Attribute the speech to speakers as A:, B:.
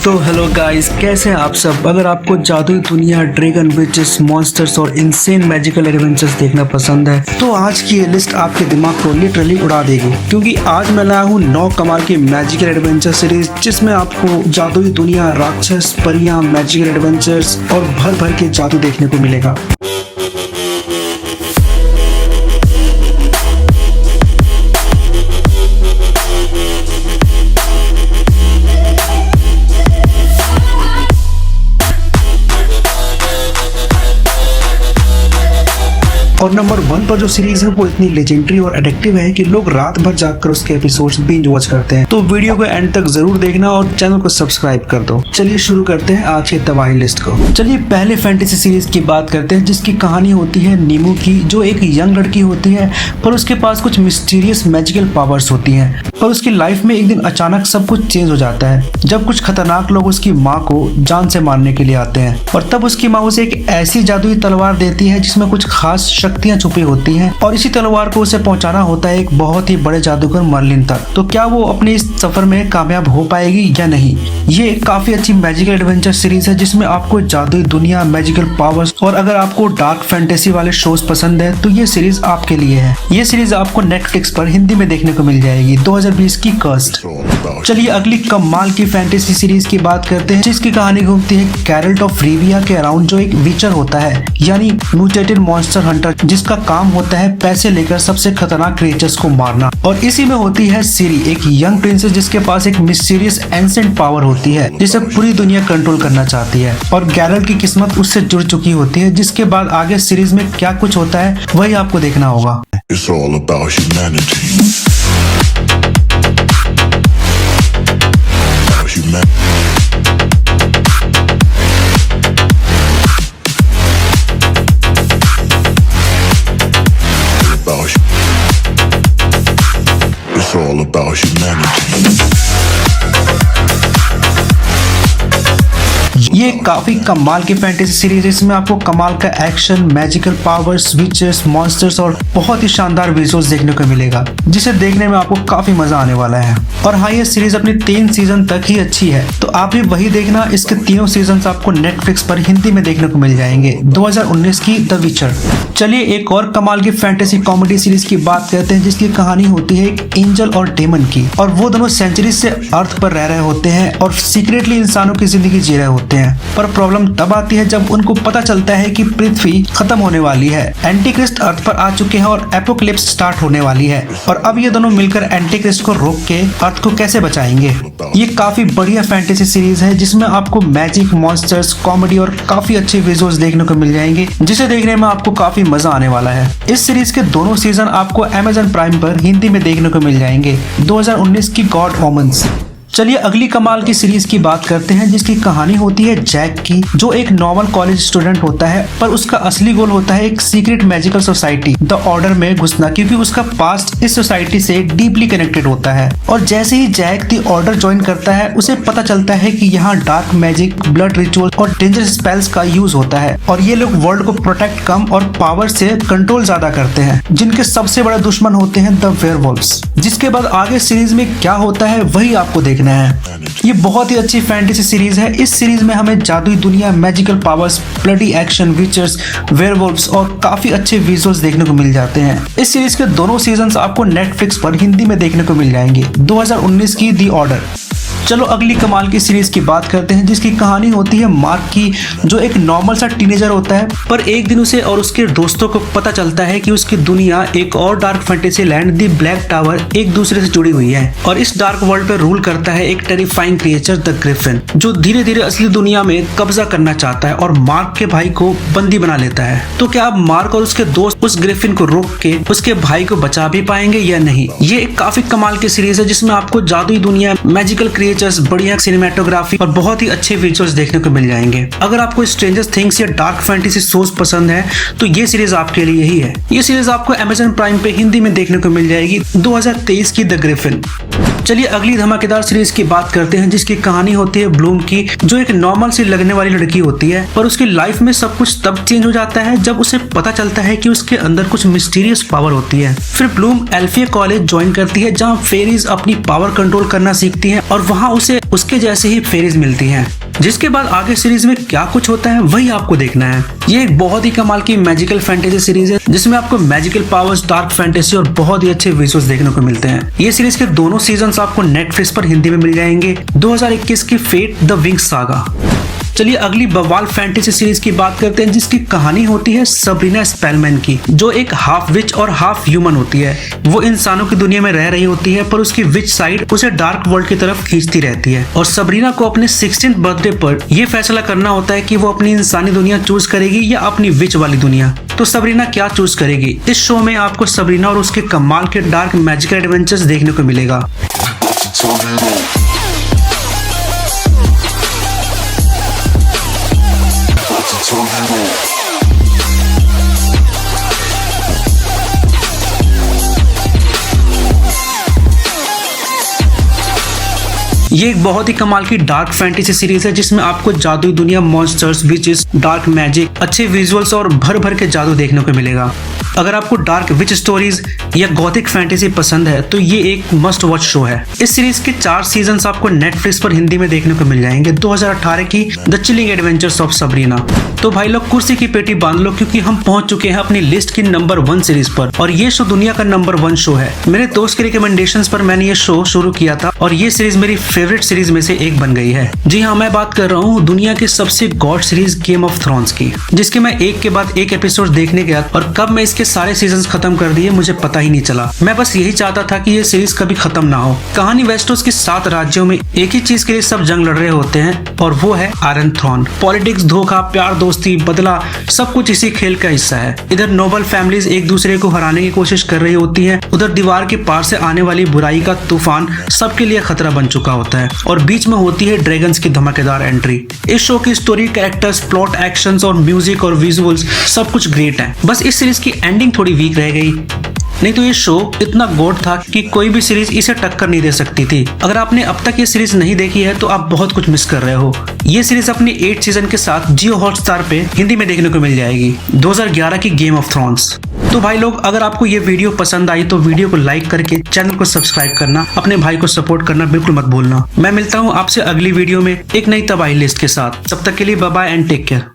A: तो hello guys, कैसे हैं आप सब। अगर आपको जादुई दुनिया, ड्रैगन, विचेस, मॉन्स्टर्स और इनसेन मैजिकल एडवेंचर्स देखना पसंद है तो आज की ये लिस्ट आपके दिमाग को लिटरली उड़ा देगी, क्योंकि आज मैं लाया हूँ 9 कमाल की मैजिकल एडवेंचर सीरीज, जिसमें आपको जादुई दुनिया, राक्षस, परियां, मैजिकल एडवेंचर्स और भर भर के जादू देखने को मिलेगा। और नंबर 1 पर जो सीरीज है वो इतनी लेजेंडरी और एडिक्टिव है कि लोग रात भर जागकर उसके एपिसोड्स बिंज वॉच करते हैं। तो वीडियो को एंड तक जरूर देखना और चैनल को सब्सक्राइब कर दो। चलिए शुरू करते हैं आज की तबाही लिस्ट को। चलिए पहले फैंटेसी सीरीज की बात करते हैं, जिसकी कहानी होती है नीमू की, जो एक यंग लड़की होती है पर उसके पास कुछ मिस्टीरियस मैजिकल पावर्स होती हैं। पर उसकी लाइफ में एक दिन अचानक सब कुछ चेंज हो जाता है, जब कुछ खतरनाक लोग उसकी माँ को जान से मारने के लिए आते हैं। और तब उसकी माँ उसे एक ऐसी जादुई तलवार देती है जिसमें कुछ खास शक्तियां छुपी होती हैं, और इसी तलवार को उसे पहुंचाना होता है एक बहुत ही बड़े जादूगर मर्लिन तक। तो क्या वो अपने इस सफर में कामयाब हो पाएगी या नहीं। ये काफी अच्छी मैजिकल एडवेंचर सीरीज है जिसमें आपको जादुई दुनिया, मैजिकल पावर्स और अगर आपको डार्क फैंटेसी वाले शोज पसंद है तो ये सीरीज आपके लिए है। ये सीरीज आपको नेटफ्लिक्स पर हिंदी में देखने को मिल जाएगी, 2020 की कर्स्ट। चलिए अगली कमाल की फैंटेसी सीरीज की बात करते हैं, जिसकी कहानी घूमती है कैरल्ट ऑफ रिविया के अराउंड, जो एक विचर होता है यानी म्यूटेटेड मॉन्स्टर हंटर, जिसका काम होता है पैसे लेकर सबसे खतरनाक क्रिएचर्स को मारना। और इसी में होती है सीरी, एक यंग प्रिंसेस जिसके पास एक मिस्टीरियस एंसेंट पावर होती है जिसे पूरी दुनिया कंट्रोल करना चाहती है। और गैरल्ट की किस्मत उससे जुड़ चुकी होती है, जिसके बाद आगे सीरीज में क्या कुछ होता है वही आपको देखना होगा।
B: It's all about humanity. About humanity. It's all about humanity.
A: ये काफी कमाल की फैंटेसी सीरीज है, इसमें आपको कमाल का action, magical powers, witches, monsters और बहुत ही शानदार विजुअल्स देखने को मिलेगा, जिसे देखने में आपको काफी मजा आने वाला है। और हाँ, ये सीरीज अपनी 3 सीजन तक ही अच्छी है, तो आप भी वही देखना। इसके तीनों सीजन आपको नेटफ्लिक्स पर हिंदी में देखने को मिल जाएंगे, 2019 की द विचर। चलिए एक और कमाल की फैंटेसी कॉमेडी सीरीज की बात करते हैं, जिसकी कहानी होती है एक एंजल और डेमन की। और वो दोनों सेंचुरी से अर्थ पर रह रहे होते हैं और सीक्रेटली इंसानों की जिंदगी जी रहे होते हैं। पर प्रॉब्लम तब आती है जब उनको पता चलता है कि पृथ्वी खत्म होने वाली है, एंटीक्रिस्ट अर्थ पर आ चुके हैं और एपोकलिप्स स्टार्ट होने वाली है। और अब ये दोनों मिलकर एंटीक्रिस्ट को रोक के अर्थ को कैसे बचाएंगे। ये काफी बढ़िया फैंटेसी सीरीज है जिसमें आपको मैजिक, मॉन्स्टर्स, कॉमेडी और काफी अच्छे विजुअल्स देखने को मिल जाएंगे, जिसे देखने में आपको काफी मजा आने वाला है। इस सीरीज के दोनों सीजन आपको Amazon प्राइम पर हिंदी में देखने को मिल जाएंगे, 2019 की गॉड ओमन्स। चलिए अगली कमाल की सीरीज की बात करते हैं, जिसकी कहानी होती है जैक की, जो एक नॉर्मल कॉलेज स्टूडेंट होता है, पर उसका असली गोल होता है एक secret magical society the order में घुसना, क्योंकि उसका पास्ट इस सोसाइटी से डीपली कनेक्टेड होता है। और जैसे ही जैक द ऑर्डर ज्वाइन करता है, उसे पता चलता है कि यहाँ डार्क मैजिक, ब्लड रिचुअल और डेंजरस स्पेल्स का यूज होता है, और ये लोग वर्ल्ड को प्रोटेक्ट कम और पावर से कंट्रोल ज्यादा करते हैं, जिनके सबसे बड़े दुश्मन होते हैं द वेयरवुल्व्स। जिसके बाद आगे सीरीज में क्या होता है वही आपको देखना है। ये बहुत ही अच्छी फैंटेसी सीरीज है। इस सीरीज में हमें जादुई दुनिया, magical powers, bloody action, witchers, werewolves और काफी अच्छे विजुअल्स देखने को मिल जाते हैं। इस सीरीज के दोनों सीजन्स आपको नेटफ्लिक्स पर हिंदी में देखने को मिल जाएंगे, 2019 की द ऑर्डर। चलो अगली कमाल की सीरीज की बात करते हैं, जिसकी कहानी होती है मार्क की, जो एक नॉर्मल सा टीनेजर होता है, पर एक दिन उसे और उसके दोस्तों को पता चलता है कि उसकी दुनिया, एक और dark fantasy land the black tower, एक दूसरे से जुड़ी हुई है। और इस डार्क वर्ल्ड पे रूल करता है एक टेरिफाइंग क्रिएचर द ग्रिफिन, जो धीरे धीरे असली दुनिया में कब्जा करना चाहता है और मार्क के भाई को बंदी बना लेता है। तो क्या अब मार्क और उसके दोस्त उस ग्रिफिन को रोक के उसके भाई को बचा भी पाएंगे या नहीं। ये एक काफी कमाल की सीरीज है जिसमें आपको जादुई दुनिया, मैजिकल क्रिएचर्स, बढ़िया सिनेमेटोग्राफी और बहुत ही अच्छे विजुअल्स देखने को मिल जाएंगे। अगर आपको स्ट्रेंजर थिंग्स या डार्क फैंटेसी शोज पसंद है तो ये सीरीज आपके लिए ही है। ये सीरीज आपको Amazon प्राइम पे हिंदी में देखने को मिल जाएगी, 2023 की द ग्रिफिन। चलिए अगली धमाकेदार सीरीज की बात करते हैं, जिसकी कहानी होती है ब्लूम की, जो एक नॉर्मल सी लगने वाली लड़की होती है, पर उसकी लाइफ में सब कुछ तब चेंज हो जाता है जब उसे पता चलता है कि उसके अंदर कुछ मिस्टीरियस पावर होती है। फिर ब्लूम एल्फिया कॉलेज ज्वाइन करती है, जहाँ फेरीज अपनी पावर कंट्रोल करना सीखती हैं और वहाँ वहाँ उसे उसके जैसे ही फेरीज मिलती हैं। जिसके बाद आगे सीरीज में क्या कुछ होता है वही आपको देखना है। ये एक बहुत ही कमाल की मैजिकल फैंटेसी सीरीज है जिसमें आपको मैजिकल पावर्स, डार्क फैंटेसी और बहुत ही अच्छे विजुअल्स देखने को मिलते हैं। ये सीरीज के दोनों सीजन्स आपको नेटफ्लिक्स पर हिंदी में मिल जाएंगे। 2021 की फेट द विंग्स सागा। चलिए अगली बवाल फैंटेसी सीरीज की बात करते हैं जिसकी कहानी होती है सबरीना स्पेलमैन की, जो एक हाफ विच और हाफ ह्यूमन होती है। वो इंसानों की दुनिया में रह रही होती है पर उसकी विच साइड उसे डार्क वर्ल्ड की तरफ खींचती रहती है और सबरीना को अपने 16th बर्थडे पर यह फैसला करना होता है कि वो अपनी इंसानी दुनिया चूज करेगी या अपनी विच वाली दुनिया। तो सबरीना क्या चूज करेगी? इस शो में आपको सबरीना और उसके कमाल के डार्क मैजिकल एडवेंचर्स देखने को मिलेगा। ये एक बहुत ही कमाल की डार्क फैंटेसी सीरीज है जिसमें आपको जादुई दुनिया, मॉन्स्टर्स, विचेस, डार्क मैजिक, अच्छे विजुअल्स और भर भर के जादू देखने को मिलेगा। अगर आपको डार्क विच स्टोरीज या गॉथिक फैंटेसी पसंद है तो ये एक मस्ट वॉच शो है। इस सीरीज के 4 सीजन्स आपको नेटफ्लिक्स पर हिंदी में देखने को मिल जाएंगे। 2018 की the chilling adventures of Sabrina. तो भाई लोग कुर्सी की पेटी बांध लो क्योंकि हम पहुंच चुके हैं अपनी लिस्ट की नंबर 1 सीरीज पर और ये शो दुनिया का नंबर 1 शो है। मेरे दोस्त के रिकमेंडेशंस पर मैंने ये शो शुरू किया था और ये सीरीज मेरी फेवरेट सीरीज में से एक बन गई है। जी हाँ, मैं बात कर रहा हूँ दुनिया की सबसे God series game of thrones की, जिसके मैं एक के बाद एक एपिसोड देखने गया और कब मैं इसके सारे सीजन्स खत्म कर दिए मुझे पता ही नहीं चला। मैं बस यही चाहता था कि ये सीरीज कभी खत्म ना हो। कहानी वेस्टोस के 7 राज्यों में एक ही चीज के लिए सब जंग लड़ रहे होते हैं और वो है आयरन थ्रोन। पॉलिटिक्स, धोखा, प्यार, दोस्ती, बदला, सब कुछ इसी खेल का हिस्सा है। इधर नोबल फैमिलीज एक दूसरे को हराने की कोशिश कर रही होती है, उधर दीवार के पार से आने वाली बुराई का तूफान सबके लिए खतरा बन चुका होता है और बीच में होती है ड्रैगन्स की धमाकेदार एंट्री। इस शो की स्टोरी, कैरेक्टर्स, प्लॉट, एक्शंस और म्यूजिक और विजुअल्स सब कुछ ग्रेट है। बस इस सीरीज की एंडिंग थोड़ी वीक रह गई, नहीं तो ये शो इतना गॉड था कि कोई भी सीरीज इसे टक्कर नहीं दे सकती थी। अगर आपने अब तक ये सीरीज नहीं देखी है तो आप बहुत कुछ मिस कर रहे हो। ये सीरीज अपनी 8 सीजन के साथ जियो हॉटस्टार पे हिंदी में देखने को मिल जाएगी। 2011 की गेम ऑफ थ्रोन्स। तो भाई लोग, अगर आपको ये वीडियो पसंद आई तो वीडियो को लाइक करके चैनल को सब्सक्राइब करना, अपने भाई को सपोर्ट करना बिल्कुल मत भूलना। मैं मिलता हूँ आपसे अगली वीडियो में एक नई तबाही लिस्ट के साथ। तब तक के लिए bye bye and take care.